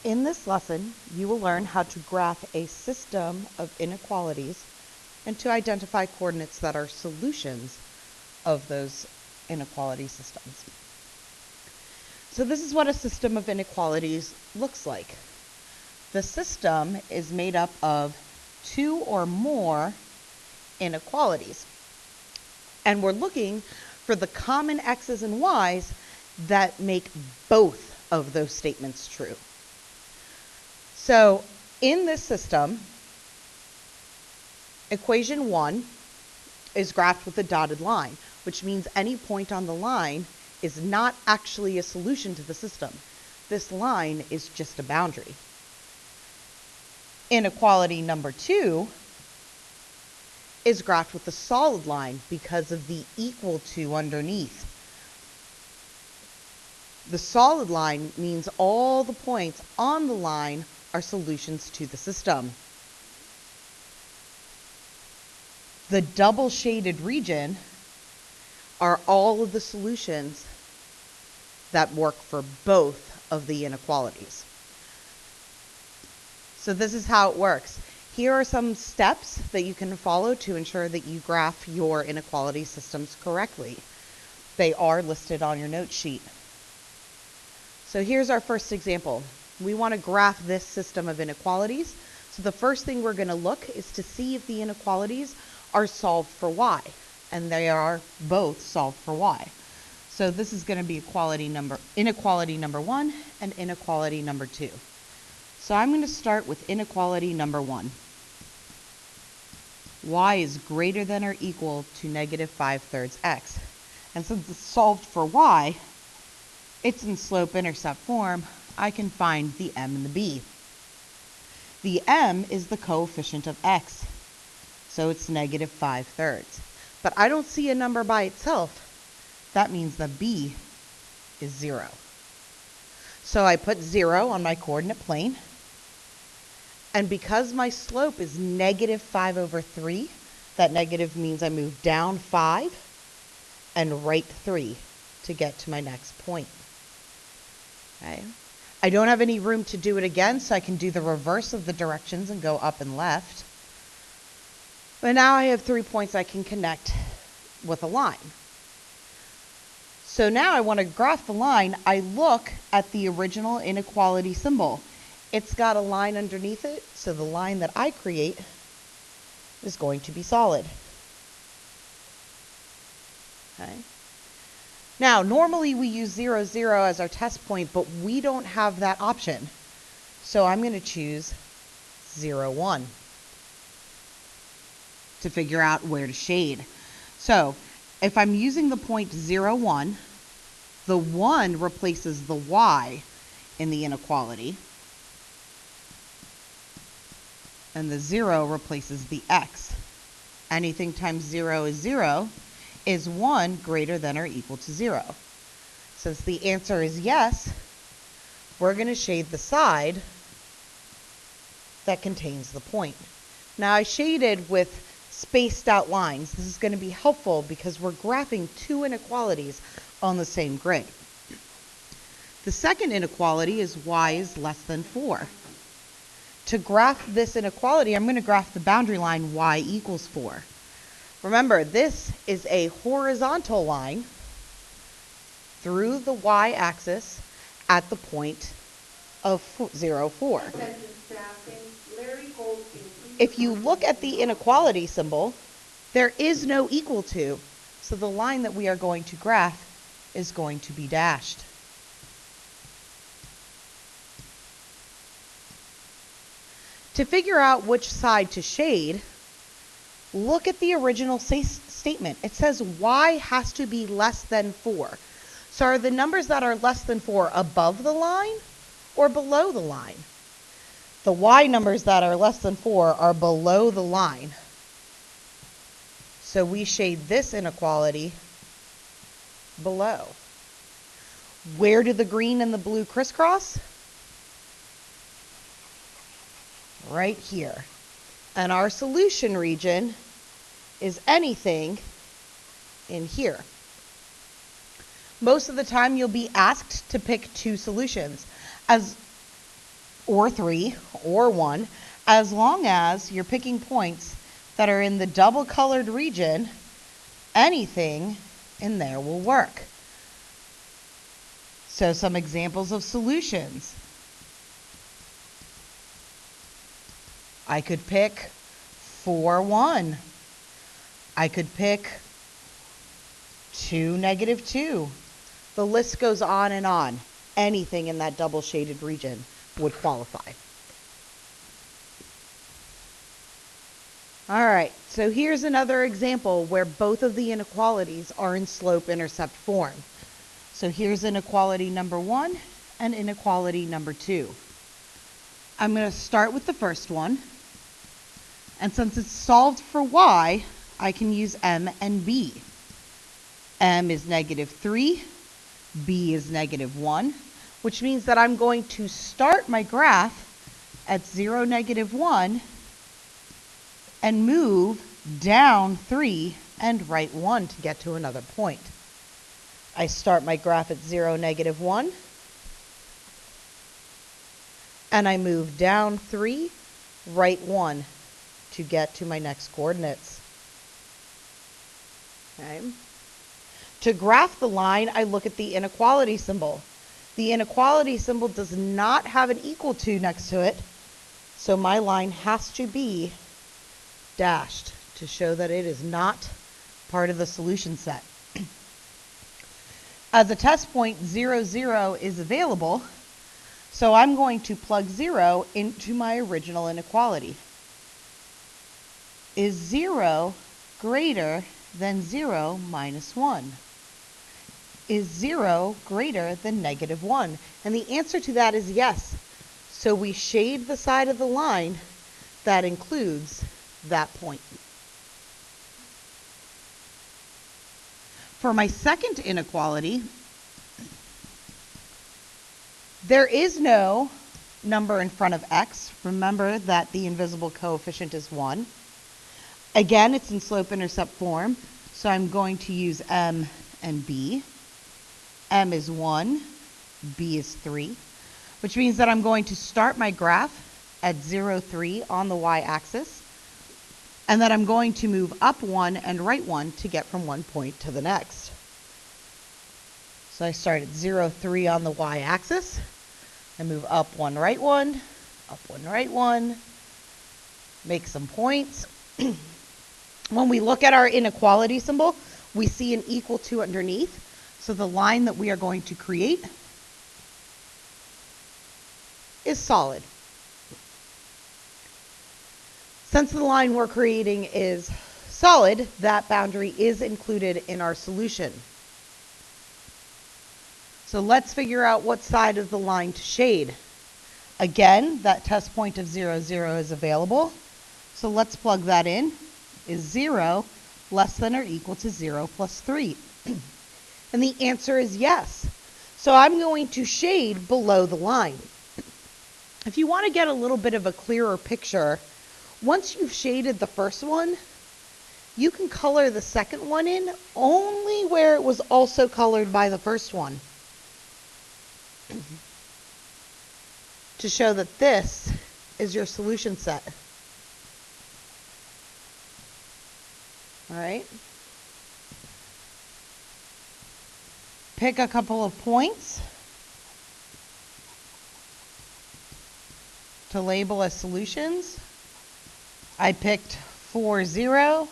In this lesson, you will learn how to graph a system of inequalities and to identify coordinates that are solutions of those inequality systems. So this is what a system of inequalities looks like. The system is made up of two or more inequalities. And we're looking for the common x's and y's that make both of those statements true. So in this system, equation 1 is graphed with a dotted line, which means any point on the line is not actually a solution to the system. This line is just a boundary. Inequality number 2 is graphed with a solid line because of the equal to underneath. The solid line means all the points on the line are solutions to the system. The double shaded region are all of the solutions that work for both of the inequalities. So this is how it works. Here are some steps that you can follow to ensure that you graph your inequality systems correctly. They are listed on your note sheet. So here's our first example. We want to graph this system of inequalities. So the first thing we're going to look is to see if the inequalities are solved for y. And they are both solved for y. So this is going to be inequality number 1 and inequality number 2. So I'm going to start with inequality number 1. Y is greater than or equal to negative 5/3 x. And since it's solved for y, it's in slope-intercept form, I can find the m and the b. The m is the coefficient of x, so it's negative 5/3. But I don't see a number by itself. That means that b is 0. So I put 0 on my coordinate plane. And because my slope is negative 5/3, that negative means I move down 5 and right 3 to get to my next point. Okay. I don't have any room to do it again, so I can do the reverse of the directions and go up and left. But now I have 3 points I can connect with a line. So now I want to graph the line. I look at the original inequality symbol. It's got a line underneath it, so the line that I create is going to be solid. Okay. Now, normally we use 0, 0 as our test point, but we don't have that option. So I'm going to choose 0, 1 to figure out where to shade. So if I'm using the point 0, 1, the 1 replaces the y in the inequality, and the 0 replaces the x. Anything times 0 is 0. Is 1 greater than or equal to 0? Since the answer is yes, we're going to shade the side that contains the point. Now I shaded with spaced out lines. This is going to be helpful because we're graphing two inequalities on the same grid. The second inequality is y is less than 4. To graph this inequality, I'm going to graph the boundary line y equals 4. Remember, this is a horizontal line through the y-axis at the point of 0, 4. If you look at the inequality symbol, there is no equal to, so the line that we are going to graph is going to be dashed. To figure out which side to shade, look at the original statement. It says y has to be less than 4. So are the numbers that are less than 4 above the line or below the line? The y numbers that are less than 4 are below the line. So we shade this inequality below. Where do the green and the blue crisscross? Right here. And our solution region is anything in here. Most of the time you'll be asked to pick two solutions. As or 3 or 1, as long as you're picking points that are in the double colored region, anything in there will work. So some examples of solutions. I could pick 4, 1. I could pick 2, -2. The list goes on and on. Anything in that double shaded region would qualify. All right, so here's another example where both of the inequalities are in slope-intercept form. So here's inequality number 1 and inequality number 2. I'm going to start with the first one. And since it's solved for y, I can use m and b. M is -3, b is -1, which means that I'm going to start my graph at 0, -1, and move down 3 and right 1 to get to another point. I start my graph at 0, -1, and I move down 3, right 1 to get to my next coordinates. Okay. To graph the line, I look at the inequality symbol. The inequality symbol does not have an equal to next to it, so my line has to be dashed to show that it is not part of the solution set. As a test point, 0, 0 is available, so I'm going to plug 0 into my original inequality. Is 0 greater than 0 minus 1? Is 0 greater than -1? And the answer to that is yes. So we shade the side of the line that includes that point. For my second inequality, there is no number in front of x. Remember that the invisible coefficient is 1. Again, it's in slope-intercept form, so I'm going to use m and b. M is 1, b is 3, which means that I'm going to start my graph at 0, 3 on the y-axis, and that I'm going to move up 1 and right 1 to get from one point to the next. So I start at 0, 3 on the y-axis, I move up 1, right 1, up 1, right 1, make some points. When we look at our inequality symbol, we see an equal to underneath. So the line that we are going to create is solid. Since the line we're creating is solid, that boundary is included in our solution. So let's figure out what side of the line to shade. Again, that test point of 0, 0 is available. So let's plug that in. Is 0 less than or equal to 0 plus 3? And the answer is yes. So I'm going to shade below the line. If you want to get a little bit of a clearer picture, once you've shaded the first one, you can color the second one in only where it was also colored by the first one, to show that this is your solution set. All right. Pick a couple of points to label as solutions. I picked 4, 0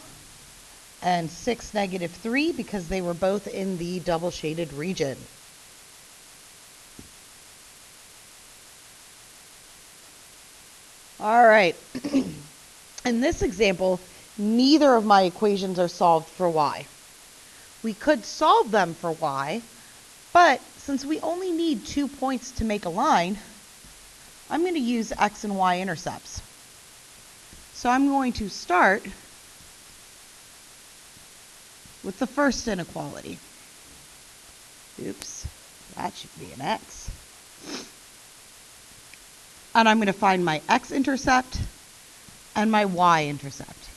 and 6, -3 because they were both in the double shaded region. All right. In this example, neither of my equations are solved for y. We could solve them for y, but since we only need 2 points to make a line, I'm going to use x and y intercepts. So I'm going to start with the first inequality. Oops, that should be an x. And I'm going to find my x-intercept and my y-intercept.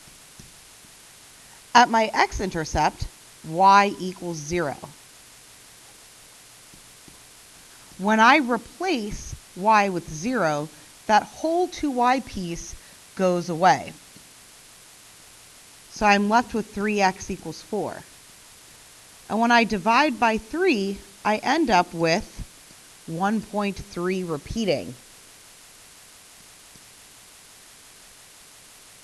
At my x-intercept, y equals 0. When I replace y with 0, that whole 2y piece goes away. So I'm left with 3x equals 4. And when I divide by 3, I end up with 1.3 repeating.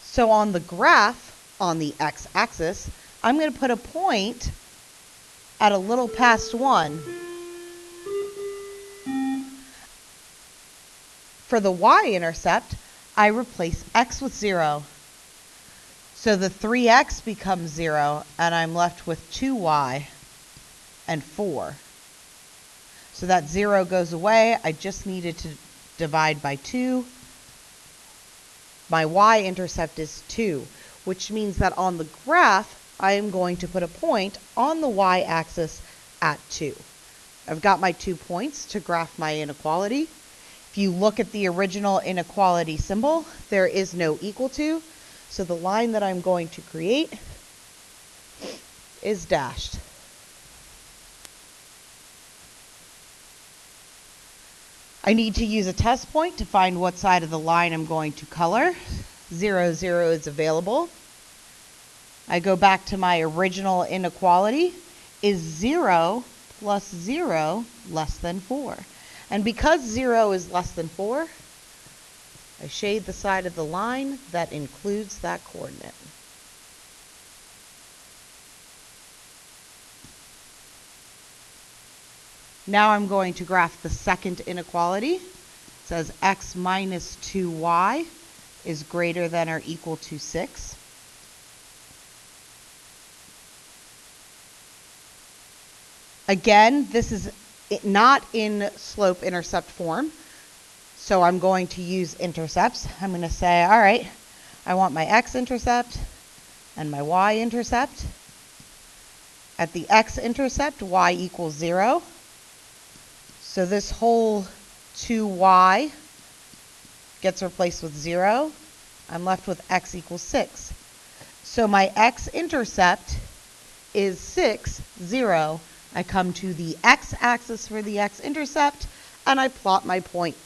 So on the graph, on the x-axis, I'm going to put a point at a little past 1. For the y-intercept, I replace x with 0. So the 3x becomes 0, and I'm left with 2y and 4. So that 0 goes away. I just needed to divide by 2. My y-intercept is 2, which means that on the graph, I am going to put a point on the y-axis at 2. I've got my 2 points to graph my inequality. If you look at the original inequality symbol, there is no equal to, so the line that I'm going to create is dashed. I need to use a test point to find what side of the line I'm going to color. 0, 0 is available. I go back to my original inequality. Is 0 plus 0 less than 4? And because 0 is less than 4, I shade the side of the line that includes that coordinate. Now I'm going to graph the second inequality. It says x minus 2y is greater than or equal to 6. Again, this is not in slope-intercept form, so I'm going to use intercepts. I'm going to say, all right, I want my x-intercept and my y-intercept. At the x-intercept, y equals 0. So this whole 2y gets replaced with 0. I'm left with x equals 6. So my x-intercept is 6, 0. I come to the x-axis for the x-intercept, and I plot my point.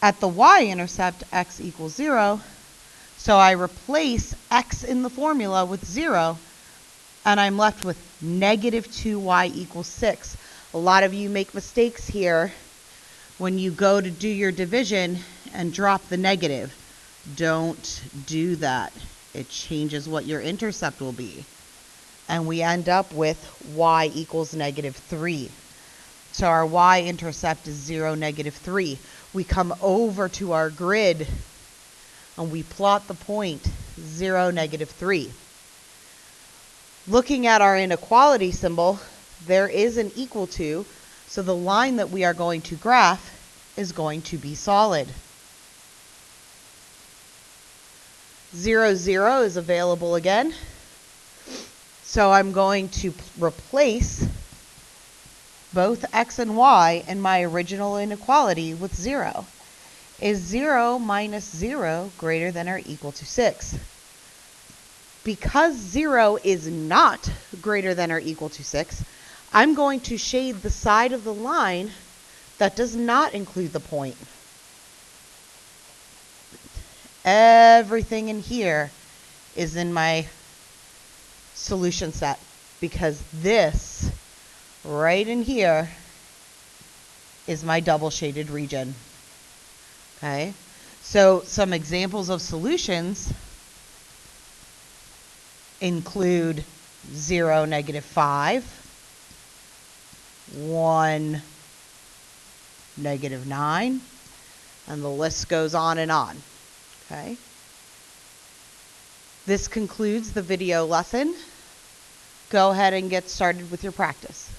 At the y-intercept, x equals 0, so I replace x in the formula with 0, and I'm left with negative 2y equals 6. A lot of you make mistakes here when you go to do your division and drop the negative. Don't do that. It changes what your intercept will be. And we end up with y equals negative 3. So our y-intercept is 0, negative 3. We come over to our grid and we plot the point 0, negative 3. Looking at our inequality symbol, there is an equal to, so the line that we are going to graph is going to be solid. 0, 0 is available again. So I'm going to replace both x and y in my original inequality with 0. Is 0 minus 0 greater than or equal to 6? Because 0 is not greater than or equal to 6, I'm going to shade the side of the line that does not include the point. Everything in here is in my solution set, because this right in here is my double shaded region. Okay, so some examples of solutions include 0, negative 5, 1, negative 9, and the list goes on and on. Okay, this concludes the video lesson. Go ahead and get started with your practice.